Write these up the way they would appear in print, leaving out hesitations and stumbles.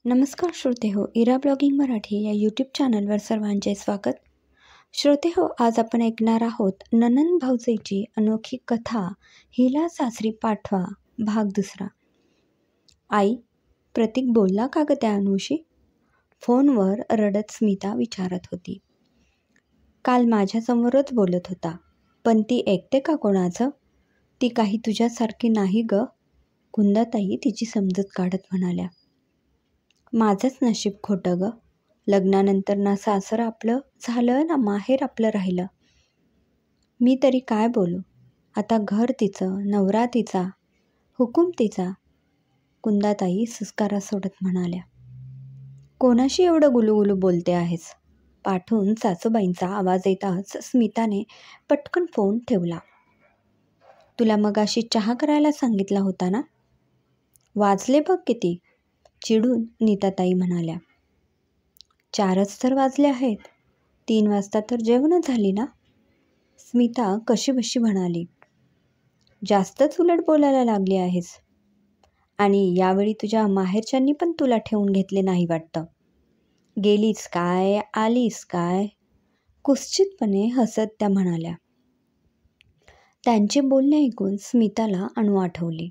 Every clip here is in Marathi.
नमस्कार श्रोते हो, इरा ब्लॉगिंग मराठी या यूट्यूब चॅनलवर सर्वांचे स्वागत. श्रोते हो, आज आपण ऐकणार आहोत नणंद भाऊजाईची अनोखी कथा, हिला सासरी पाठवा, भाग दुसरा. आई, प्रतीक बोलला का ग त्या अनुशी? फोनवर रडत स्मिता विचारत होती. काल माझ्यासमोरच बोलत होता, पण ती ऐकते का कोणाचं? ती काही तुझ्यासारखी नाही ग, कुंदाताई तिची समजूत काढत म्हणाल्या. माझंच नशीब खोटं ग, लग्नानंतर ना सासर आपलं झालं ना माहेर आपलं राहिलं. मी तरी काय बोलू, आता घर तिचं, नवरा तिचा, हुकूम तिचा, कुंदाताई सुस्कारा सोडत म्हणाल्या. कोणाशी एवढं गुलूगुलू बोलते आहेस? पाठून सासूबाईंचा आवाज येताच स्मिताने पटकन फोन ठेवला. तुला मगाशी चहा करायला सांगितला होता ना? वाजले बघ किती, चिडून नीताताई म्हणाल्या. 4च तर वाजले आहेत, 3 वाजता तर जेवणच झाली ना? स्मिता कशीबशी म्हणाली. जास्तच उलट बोलायला लागली आहेस. आणि यावेळी तुझ्या माहेरच्यांनी पण तुला ठेवून घेतले नाही वाटतं. गेलीस काय, आलीस काय? कुत्सितपणे हसत त्या म्हणाल्या. त्यांचे बोलणे ऐकून स्मिताला अणू आठवली.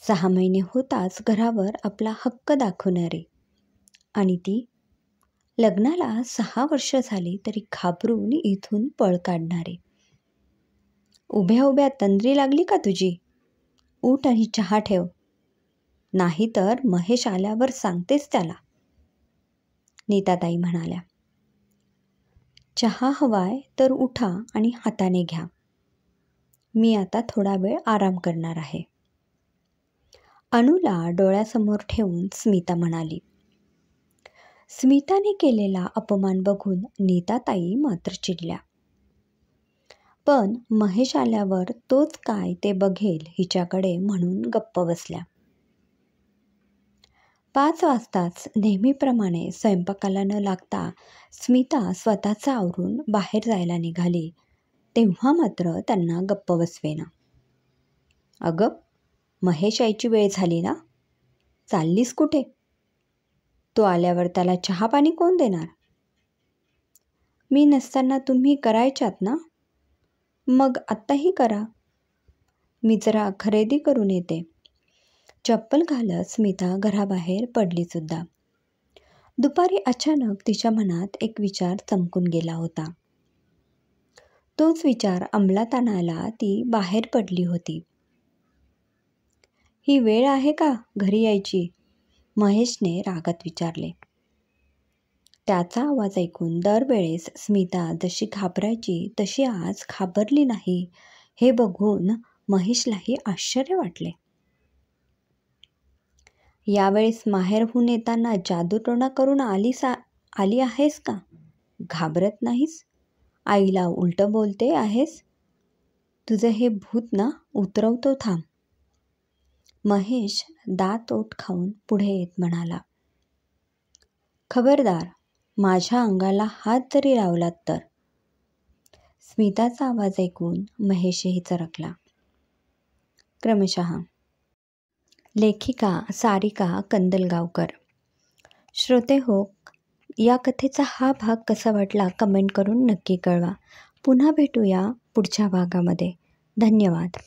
6 महिने होताच घरावर आपला हक्क दाखवणारी, आणि ती लग्नाला 6 वर्ष झाली तरी घाबरून इथून पळ काढणारी. उभ्या उभ्या तंद्री लागली का तुझी? उठ आणि चहा ठेव, नाहीतर महेश आल्यावर सांगतेस त्याला, नीताताई म्हणाल्या. चहा हवाय तर उठा आणि हाताने घ्या, मी आता थोडा वेळ आराम करणार आहे. अनुला डोळ्यासमोर ठेवून स्मिता म्हणाली. स्मिताने केलेला अपमान बघून नीताताई मात्र चिडल्या. पण महेश आल्यावर तोच काय ते बघेल हिच्याकडे म्हणून गप्प बसल्या. 5 वाजताच नेहमीप्रमाणे स्वयंपाकाला न लागता स्मिता स्वतःच आवरून बाहेर जायला निघाली, तेव्हा मात्र त्यांना गप्प बसवेना. अगं, महेश यायची वेळ झाली ना, चाललीस कुठे? तो आल्यावर त्याला चहा पाणी कोण देणार? मी नसताना तुम्ही करायच्यात ना, मग आत्ताही करा. मी जरा खरेदी करून येते. चप्पल घालत स्मिता घराबाहेर पडली सुद्धा. दुपारी अचानक तिच्या मनात एक विचार चमकून गेला होता. तोच विचार अंमलात आणायला ती बाहेर पडली होती. ही वेळ आहे का घरी यायची? महेशने रागात विचारले. त्याचा आवाज ऐकून दरवेळेस स्मिता जशी घाबरायची तशी आज घाबरली नाही, हे बघून महेशलाही आश्चर्य वाटले. यावेळेस माहेरहून येताना जादूटोणा करून आली आहेस का? घाबरत नाहीस? आईला उलटं बोलते आहेस? तुझं हे भूत ना उतरवतो थांब. महेश दात ओठ खाऊन पुढे येत म्हणाला. खबरदार, माझ्या अंगाला हात जरी लावलात तर. स्मिताचा आवाज ऐकून महेशही चरकला. क्रमशः. लेखिका सारिका कंदलगावकर. श्रोते हो, या कथेचा हा भाग कसा वाटला कमेंट करून नक्की कळवा. पुन्हा भेटूया पुढच्या भागामध्ये. धन्यवाद.